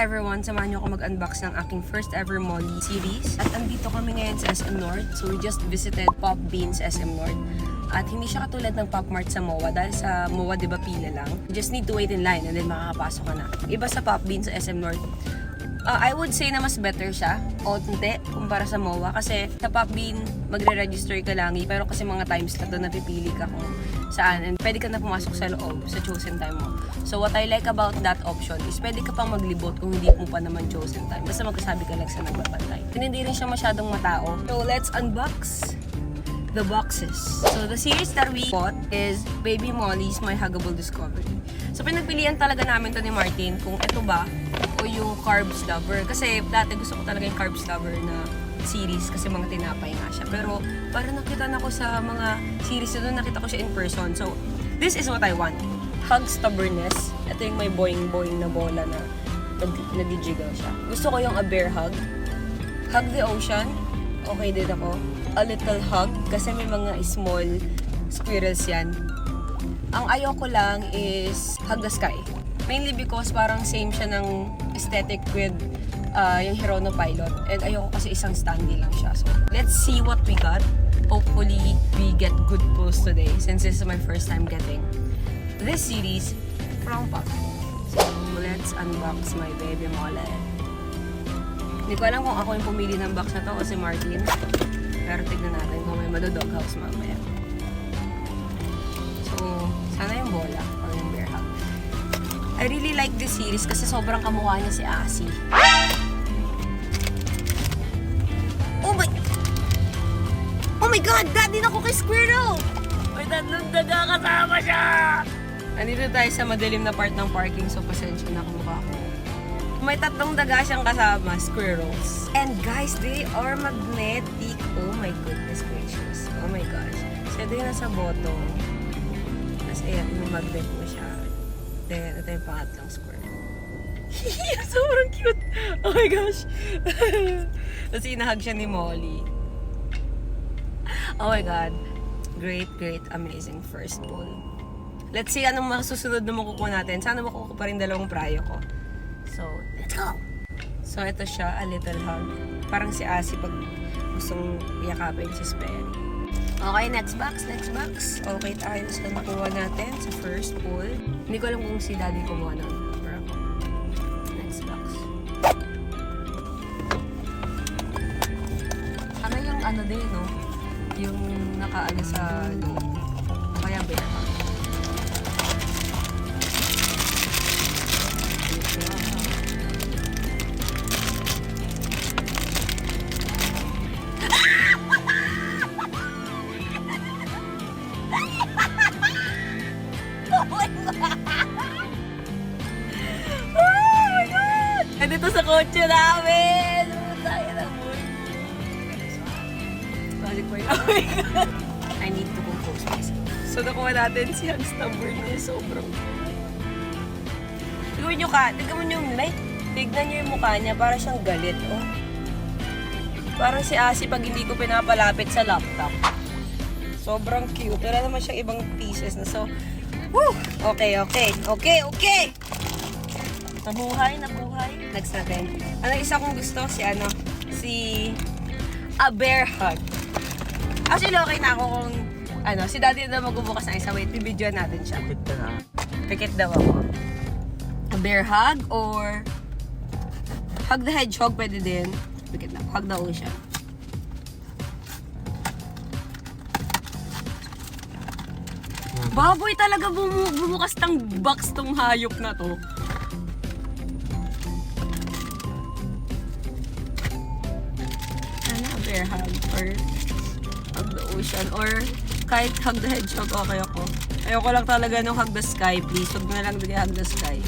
Hi everyone! Samahan niyo ako mag-unbox ng aking first ever Molly series. At andito kami ngayon sa SM North. So we just visited Pop Beans SM North. At hindi siya katulad ng Pop Mart sa MOA. Dahil sa MOA, di ba, pila lang. You just need to wait in line and then makakapasok ka na. Iba sa Pop Beans sa SM North. I would say na mas better siya, onti, kumpara sa MOA. Kasi sa Pop Bean, magre-register ka lang. Pero kasi mga times na doon napipili ka kung saan. And pwede ka na pumasok sa loob, sa chosen time mo. So what I like about that option is pwede ka pang maglibot kung hindi mo pa naman chosen time. Basta magkasabi ka lang sa nagbabantay. Hindi rin siya masyadong matao. So let's unbox the boxes. So the series that we bought is Baby Molly's My Huggable Discovery. So pinagpilian talaga namin to ni Martin kung ito ba o yung Carbs Lover. Kasi dati gusto ko talaga yung Carbs Lover na series kasi mga tinapay nga siya. Pero parang nakita na ko sa mga series na doon, nakita ko siya in person. So this is what I want. Hug Stubbornness. Ito yung may boing-boing na bola na nag-jiggle siya. Gusto ko yung A Bear Hug. Hug the Ocean. Okay din ako. A Little Hug. Kasi may mga small squirrels yan. Ang ayoko lang is Hug the Sky. Mainly because parang same siya ng aesthetic with yung Hirono Pilot. And ayoko kasi isang standee lang siya. So, let's see what we got. Hopefully, we get good pulls today since this is my first time getting this series from Pop. So, let's unbox my Baby Molly. Hindi ko alam kung ako yung pumili ng box na to o si Martin. Pero tignan natin kung may madodoghouse mamaya. So, sana yung bola o yung bear hug. I really like this series kasi sobrang kamukha niya si Asi. Oh my God! Daddy na ko kay Squirrel! May tatlong daga kasama siya! Andito tayo sa madilim na part ng parking, so pasensya na kumukha ko. May tatlong daga siyang kasama, squirrels. And guys, they are magnetic. Oh my goodness gracious. Oh my gosh. So ito yung nasa bottom. Tapos ayan, yung magnet mo siya. Then, ito yung pangatlong squirrel. Sobrang cute! Oh my gosh! Tapos inahag siya ni Molly. Oh my God. Great, amazing first pull. Let's see anong masusunod na makukuha natin. Sana makukuha pa rin dalawang prayo ko. So, let's go! So, ito siya, A Little Hug. Parang si Asi pag gustong yakapin si Sperry. Okay, next box. Okay tayo sa nakuha natin sa first pull. Hindi ko alam kung si Daddy kumuha nun. Pero ako. Next box. Ano yung ano din, no? Yung nakaano sa loob. Kaya bear hug. Dito sa kotse namin! Tayo na mo. Balik ko yun. Oh my God! I need to compose myself. So, nakuha natin si Hug Stubbornness. Sobrang tignan nyo ka. Tignan nyo yung light. Tignan nyo yung mukha niya. Para siyang galit. Oh. Parang si Asi pag hindi ko pinapalapit sa laptop. Sobrang cute. Wala naman siyang ibang pieces na. So, woo! Okay. Nabuhay. Next natin. Ano isa kong gusto? Si A Bear Hug. Actually, okay na ako kung si Daddy na magbubukas ng isa. Wait, bibidyoan natin siya. Pikit daw ako. A Bear Hug or Hug the Hedgehog, pwede din. Pikit na. Hug the Ocean. Baboy talaga bumukas ng box tong hayop na to. Bear hug or Hug the Ocean or kahit Hug the Hedgehog, okay ako. Ayoko lang talaga nung Hug the Sky, please. Huwag na lang bigay Hug the Sky.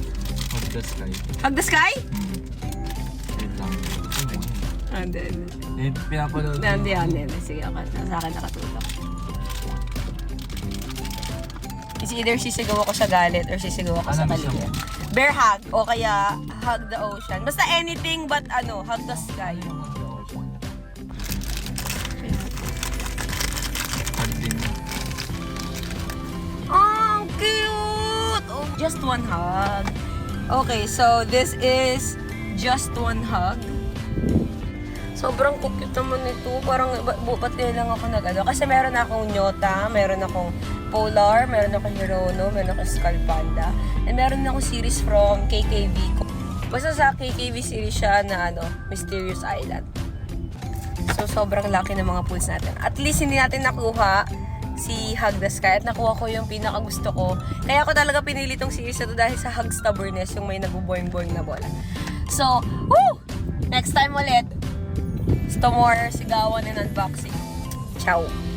Hug the Sky. Hug the Sky? Wait lang. And then, pinapanood. Hindi. Sige, sa akin nakatulog. It's either sisigaw ako sa galit or sisigaw ako sa kaligyan. Bear hug o kaya Hug the Ocean. Basta anything but Hug the Sky. Oh, cute! Oh, just one hug. Okay, so this is Just One Hug. Sobrang cute naman ito. Parang ba't lang ako nag-ano. Kasi meron akong Nyota, meron akong Polar, meron akong Hirono, meron akong Skull Panda. And meron akong series from KKV. Basta sa KKV series siya na Mysterious Island. So, sobrang laki ng mga pools natin. At least, hindi natin nakuha si Hug the Sky at nakuha ko yung pinaka gusto ko. Kaya ako talaga pinili tong series na to dahil sa Hug Stubbornness, yung may nagbo-boing-boing na bola. So, woo! Next time ulit, more sigawan and unboxing. Ciao!